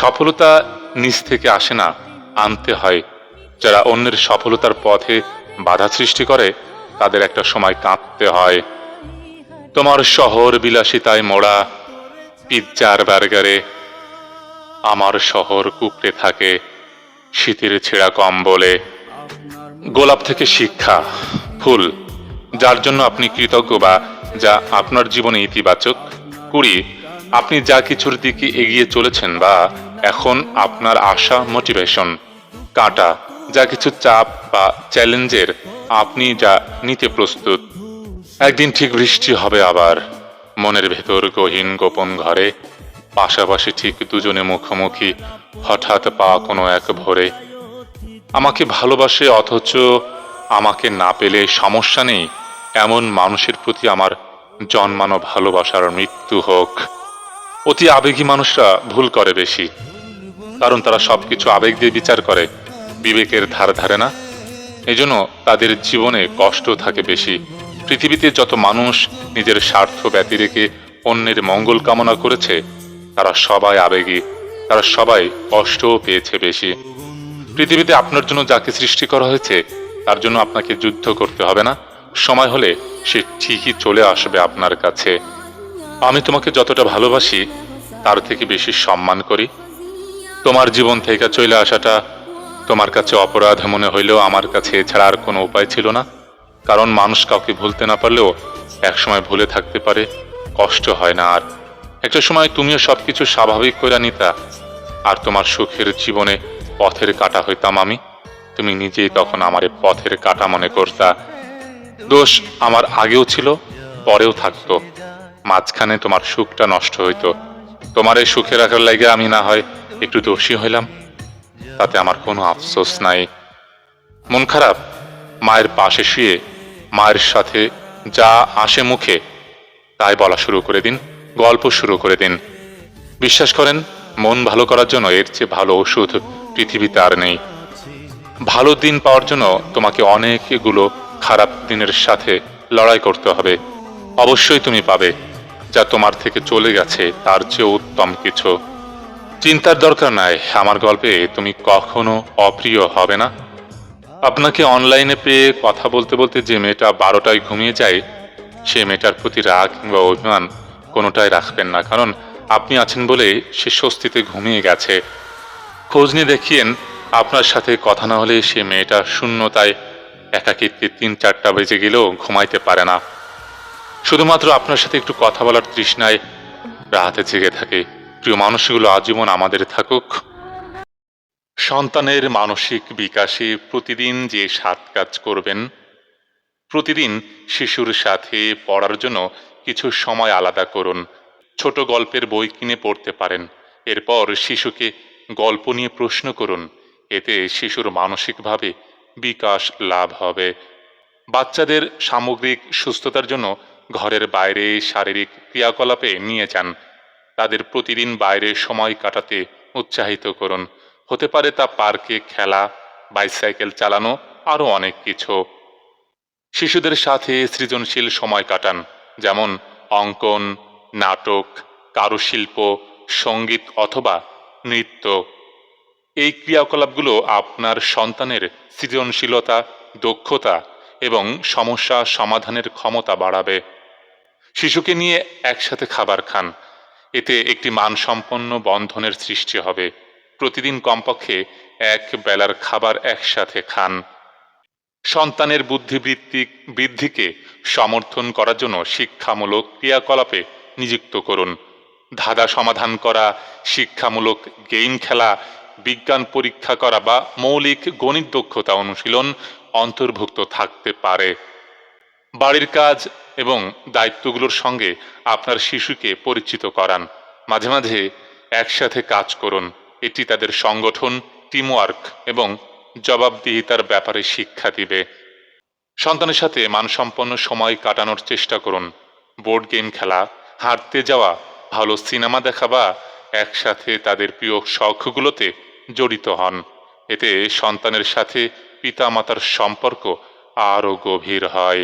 সফলতা নিজ থেকে আসে না, আনতে হয়। যারা অন্যের সফলতার পথে বাধা সৃষ্টি করে তাদের একটা সময় কাঁদতে হয়। তোমার শহর বিলাসিতায় মোড়া, পিৎজার বার্গারে, আমার শহর কুঁকড়ে থাকে শীতের ছেঁড়া কম্বলে। গোলাপ থেকে শিক্ষা, ফুল যার জন্য আপনি কৃতজ্ঞ বা যা আপনার জীবনে ইতিবাচক। কুড়ি, আপনি যা কিছুর দিকে এগিয়ে চলেছেন বা এখন আপনার আশা মোটিভেশন। কাঁটা, যা কিছু চাপ বা চ্যালেঞ্জের আপনি যা নিতে প্রস্তুত। একদিন ঠিক বৃষ্টি হবে আবার, মনের ভেতর গহীন গোপন ঘরে, পাশাপাশি ঠিক দুজনে মুখোমুখি, হঠাৎ পা কোনো এক ভোরে। আমাকে ভালোবাসে অথচ আমাকে না পেলে সমস্যা নেই, এমন মানুষের প্রতি আমার জন্মানো ভালোবাসার মৃত্যু হোক। অতি আবেগী মানুষরা ভুল করে বেশি, কারণ তারা সবকিছু আবেগ দিয়ে বিচার করে, বিবেকের ধার ধারে না। এজন্য তাদের জীবনে কষ্ট থাকে বেশি। পৃথিবীতে যত মানুষ নিজের স্বার্থ ব্যতি রেখে অন্যের মঙ্গল কামনা করেছে তারা সবাই আবেগী, তারা সবাই কষ্টও পেয়েছে বেশি। পৃথিবীতে আপনার জন্য যাকে সৃষ্টি করা হয়েছে তার জন্য আপনাকে যুদ্ধ করতে হবে না, সময় হলে সে ঠিকই চলে আসবে আপনার কাছে। আমি তোমাকে যতটা ভালোবাসি তার থেকে বেশি সম্মান করি। তোমার জীবন থেকে চলে আসাটা তোমার কাছে অপরাধ মনে হইলেও আমার কাছে এছাড়া আর কোনো উপায় ছিল না। কারণ মানুষ কাউকে ভুলতে না পারলেও একসময় ভুলে থাকতে পারে, কষ্ট হয় না আর। একটা সময় তুমিও সবকিছু স্বাভাবিক করে নিতা, আর তোমার সুখের জীবনে পথের কাঁটা হইতাম আমি। তুমি নিজেই তখন আমারে পথের কাঁটা মনে করতা। দোষ আমার আগেও ছিল, পরেও থাকতো। মাঝখানে তোমার সুখটা নষ্ট হইতো। তোমার এই সুখে রাখার লাগে আমি না হয় একটু দোষী হইলাম, তাতে আমার কোনো আফসোস নাই। মন খারাপ, মায়ের পাশে শুয়ে মায়ের সাথে যা আসে মুখে তাই বলা শুরু করে দিন, গল্প শুরু করে দিন। বিশ্বাস করেন, মন ভালো করার জন্য এর চেয়ে ভালো ওষুধ পৃথিবীতে আর নেই। ভালো দিন পাওয়ার জন্য তোমাকে অনেকগুলো খারাপ দিনের সাথে লড়াই করতে হবে। অবশ্যই তুমি পাবে, যা তোমার থেকে চলে গেছে তার চেয়ে উত্তম কিছু। চিন্তার দরকার নাই, আমার গল্পে তুমি কখনো অপ্রিয় হবে না। আপনাকে অনলাইনে পেয়ে কথা বলতে বলতে যে মেয়েটা 12টায় ঘুমিয়ে যায়, সে মেয়েটার প্রতি রাগ কিংবা অভিমান কোনোটাই রাখবেন না, কারণ আপনি আছেন বলে সে স্বস্তিতে ঘুমিয়ে গেছে। খোঁজ নিয়ে দেখিয়েন, আপনার সাথে কথা না হলে সে মেয়েটা শূন্যতায় একাকিত্বে 3-4টা বেজে গেলেও ঘুমাইতে পারে না। শুধুমাত্র আপনার সাথে একটু কথা বলার তৃষ্ণায় রাতে জেগে থাকে। প্রিয় মানুষগুলো আজীবন আমাদের থাকুক। সন্তানের মানসিক বিকাশে প্রতিদিন যে 7 কাজ করবেন। প্রতিদিন শিশুর সাথে পড়ার জন্য কিছু সময় আলাদা করুন। ছোট গল্পের বই কিনে পড়তে পারেন। এরপর শিশুকে গল্প নিয়ে প্রশ্ন করুন, এতে শিশুর মানসিকভাবে বিকাশ লাভ হবে। বাচ্চাদের সামগ্রিক সুস্থতার জন্য ঘরের বাইরে শারীরিক ক্রিয়াকলাপে নিয়ে যান। তাদের প্রতিদিন বাইরে সময় কাটাতে উৎসাহিত করুন। হতে পারে তা পার্কে খেলা, বাইসাইকেল চালানো, আরও অনেক কিছু। শিশুদের সাথে সৃজনশীল সময় কাটান, যেমন অঙ্কন, নাটক, কারুশিল্প, সঙ্গীত অথবা নৃত্য। এই ক্রিয়াকলাপগুলো আপনার সন্তানের সৃজনশীলতা, দক্ষতা এবং সমস্যা সমাধানের ক্ষমতা বাড়াবে। শিশুকে নিয়ে একসাথে খাবার খান, এতে একটি মানসম্পন্ন বন্ধনের সৃষ্টি হবে। প্রতিদিন কমপক্ষে এক বেলার খাবার একসাথে খান। সন্তানের বুদ্ধিবৃত্তিক বৃদ্ধিকে সমর্থন করার জন্য শিক্ষামূলক ক্রিয়াকলাপে নিযুক্ত করুন। ধাঁধা সমাধান করা, শিক্ষামূলক গেম খেলা, বিজ্ঞান পরীক্ষা করা বা মৌলিক গণিত দক্ষতা অনুশীলন অন্তর্ভুক্ত থাকতে পারে। বাড়ির কাজ এবং দায়িত্বগুলোর সঙ্গে আপনার শিশুকে পরিচিত করান। মাঝে মাঝে একসাথে কাজ করুন, এটি তাদের সংগঠন, টিমওয়ার্ক এবং জবাবদিহিতার ব্যাপারে শিক্ষা দিবে। সন্তানের সাথে মানসম্পন্ন সময় কাটানোর চেষ্টা করুন। বোর্ড গেম খেলা, হাঁটতে যাওয়া, ভালো সিনেমা দেখা বা একসাথে তাদের প্রিয় শখগুলোতে জড়িত হন। এতে সন্তানের সাথে পিতামাতার সম্পর্ক আরও গভীর হয়।